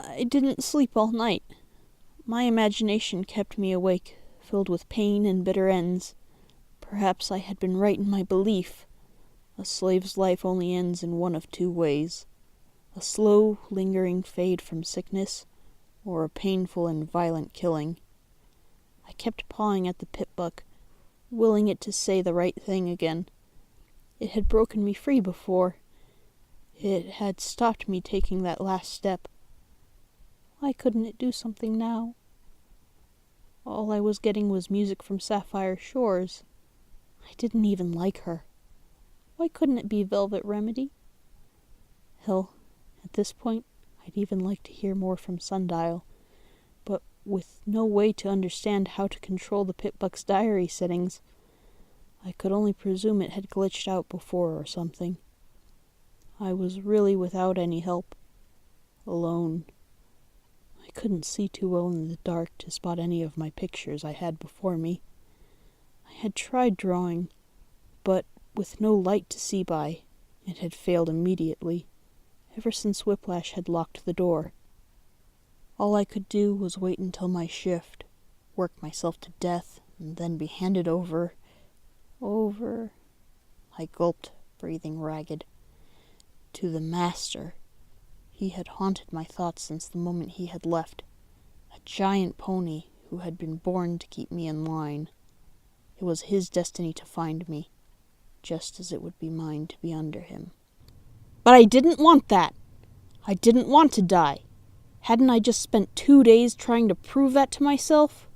I didn't sleep all night. My imagination kept me awake, filled with pain and bitter ends. Perhaps I had been right in my belief. A slave's life only ends in one of two ways: a slow, lingering fade from sickness, or a painful and violent killing. I kept pawing at the pit-buck, willing it to say the right thing again. It had broken me free before. It had stopped me taking that last step. Why couldn't it do something now? All I was getting was music from Sapphire Shores. I didn't even like her. Why couldn't it be Velvet Remedy? Hell, at this point, I'd even like to hear more from Sundial, but with no way to understand how to control the pit-buck's diary settings, I could only presume it had glitched out before or something. I was really without any help. Alone. I couldn't see too well in the dark to spot any of my pictures I had before me. I had tried drawing, but with no light to see by, it had failed immediately, ever since Whiplash had locked the door. All I could do was wait until my shift, work myself to death, and then be handed over. I gulped, breathing ragged. To the Master. He had haunted my thoughts since the moment he had left. A giant pony who had been born to keep me in line. It was his destiny to find me, just as it would be mine to be under him. But I didn't want that. I didn't want to die. Hadn't I just spent 2 days trying to prove that to myself?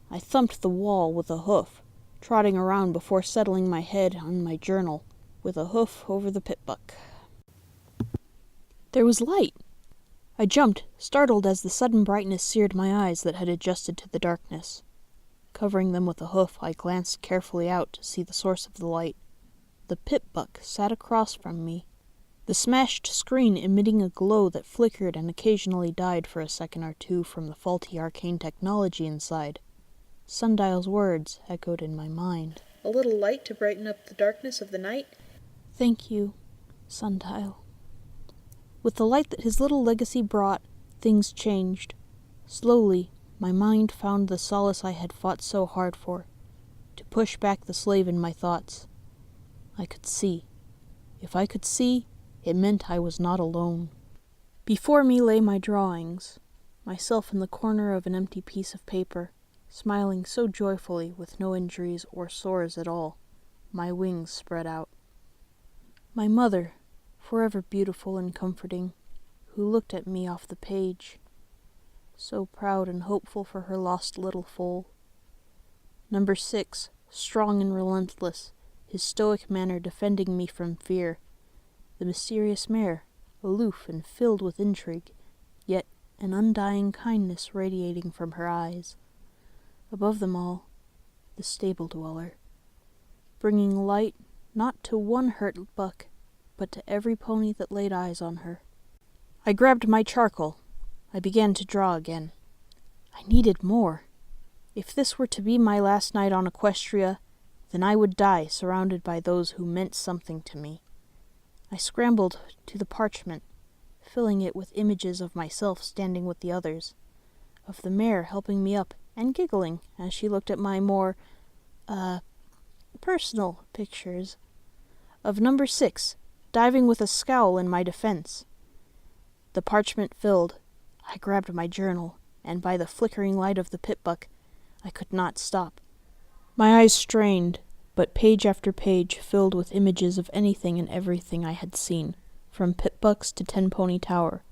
I thumped the wall with a hoof, trotting around before settling my head on my journal, with a hoof over the pit-buck. There was light. I jumped, startled as the sudden brightness seared my eyes that had adjusted to the darkness. Covering them with a hoof, I glanced carefully out to see the source of the light. The pit-buck sat across from me, the smashed screen emitting a glow that flickered and occasionally died for a second or two from the faulty arcane technology inside. Sundial's words echoed in my mind. A little light to brighten up the darkness of the night? Thank you, Sundial. With the light that his little legacy brought, things changed. Slowly, my mind found the solace I had fought so hard for, to push back the slave in my thoughts. I could see. If I could see, it meant I was not alone. Before me lay my drawings, myself in the corner of an empty piece of paper, smiling so joyfully with no injuries or sores at all, my wings spread out. My mother, forever beautiful and comforting, who looked at me off the page, so proud and hopeful for her lost little foal. Number 6, strong and relentless, his stoic manner defending me from fear. The mysterious mare, aloof and filled with intrigue, yet an undying kindness radiating from her eyes. Above them all, the stable dweller, bringing light not to one hurt buck, but to every pony that laid eyes on her. I grabbed my charcoal. I began to draw again. I needed more. If this were to be my last night on Equestria, then I would die surrounded by those who meant something to me. I scrambled to the parchment, filling it with images of myself standing with the others, of the mare helping me up and giggling as she looked at my more, personal pictures, of Number 6, diving with a scowl in my defense. The parchment filled, I grabbed my journal, and by the flickering light of the pit-buck, I could not stop. My eyes strained, but page after page filled with images of anything and everything I had seen, from pit-bucks to 10-pony tower.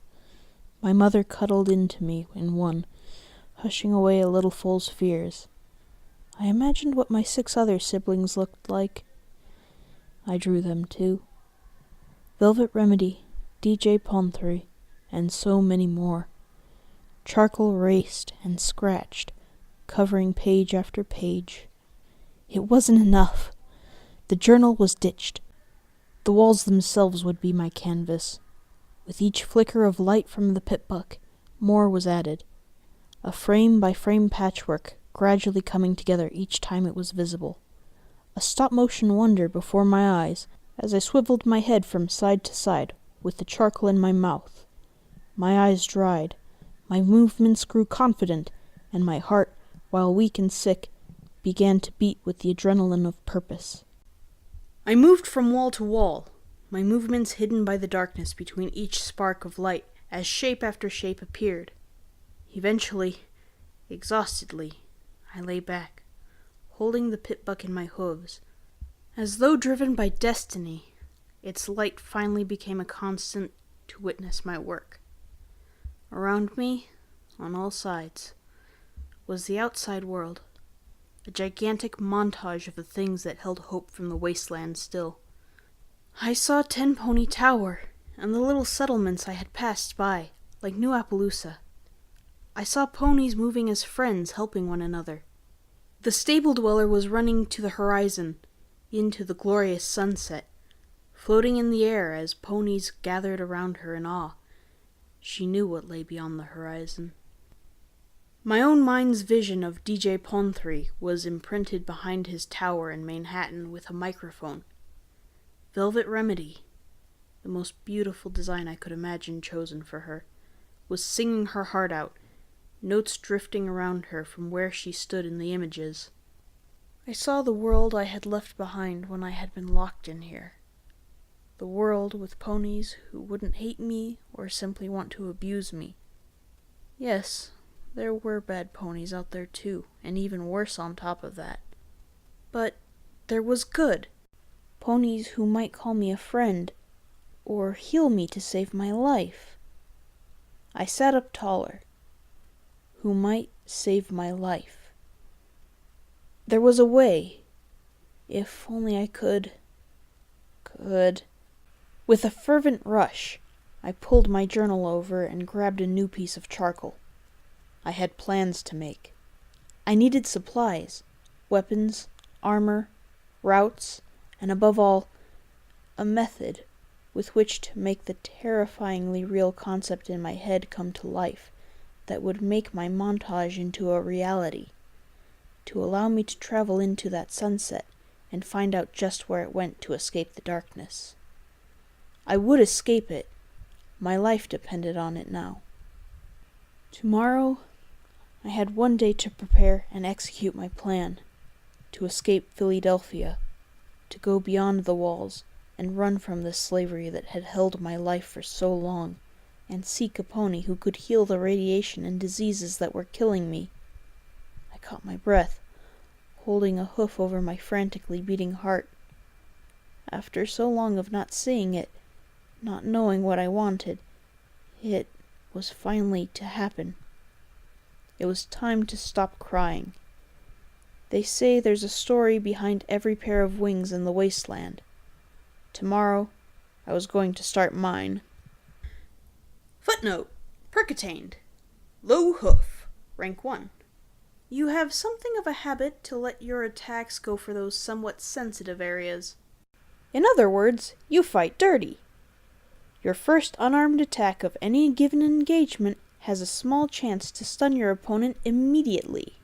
My mother cuddled into me in one, hushing away a little foal's fears. I imagined what my 6 other siblings looked like. I drew them too. Velvet Remedy, DJ Ponthry, and so many more. Charcoal raced and scratched, covering page after page. It wasn't enough. The journal was ditched. The walls themselves would be my canvas. With each flicker of light from the pit-buck, more was added. A frame-by-frame patchwork, gradually coming together each time it was visible. A stop-motion wonder before my eyes as I swiveled my head from side to side with the charcoal in my mouth. My eyes dried, My movements grew confident, and my heart, while weak and sick, began to beat with the adrenaline of purpose. I moved from wall to wall, my movements hidden by the darkness between each spark of light as shape after shape appeared. Eventually, exhaustedly, I lay back, holding the pit-buck in my hooves. As though driven by destiny, its light finally became a constant to witness my work. Around me, on all sides, was the outside world, a gigantic montage of the things that held hope from the wasteland still. I saw 10 Pony Tower, and the little settlements I had passed by, like New Appaloosa. I saw ponies moving as friends, helping one another. The stable dweller was running to the horizon, into the glorious sunset, floating in the air as ponies gathered around her in awe. She knew what lay beyond the horizon. My own mind's vision of DJ Pon3 was imprinted behind his tower in Manhattan with a microphone. Velvet Remedy, the most beautiful design I could imagine chosen for her, was singing her heart out, notes drifting around her from where she stood in the images. I saw the world I had left behind when I had been locked in here. The world with ponies who wouldn't hate me or simply want to abuse me. Yes, there were bad ponies out there too, and even worse on top of that. But there was good. Ponies who might call me a friend, or heal me to save my life. I sat up taller. Who might save my life. There was a way. If only I could. With a fervent rush, I pulled my journal over and grabbed a new piece of charcoal. I had plans to make. I needed supplies, weapons, armor, routes, and above all, a method with which to make the terrifyingly real concept in my head come to life that would make my montage into a reality, to allow me to travel into that sunset and find out just where it went to escape the darkness. I would escape it. My life depended on it now. Tomorrow, I had one day to prepare and execute my plan, to escape Philadelphia, to go beyond the walls and run from the slavery that had held my life for so long, and seek a pony who could heal the radiation and diseases that were killing me. I caught my breath, holding a hoof over my frantically beating heart. After so long of not seeing it, not knowing what I wanted, it was finally to happen. It was time to stop crying. They say there's a story behind every pair of wings in the wasteland. Tomorrow, I was going to start mine. Footnote: Percatained. Low hoof. Rank 1. You have something of a habit to let your attacks go for those somewhat sensitive areas. In other words, you fight dirty. Your first unarmed attack of any given engagement has a small chance to stun your opponent immediately.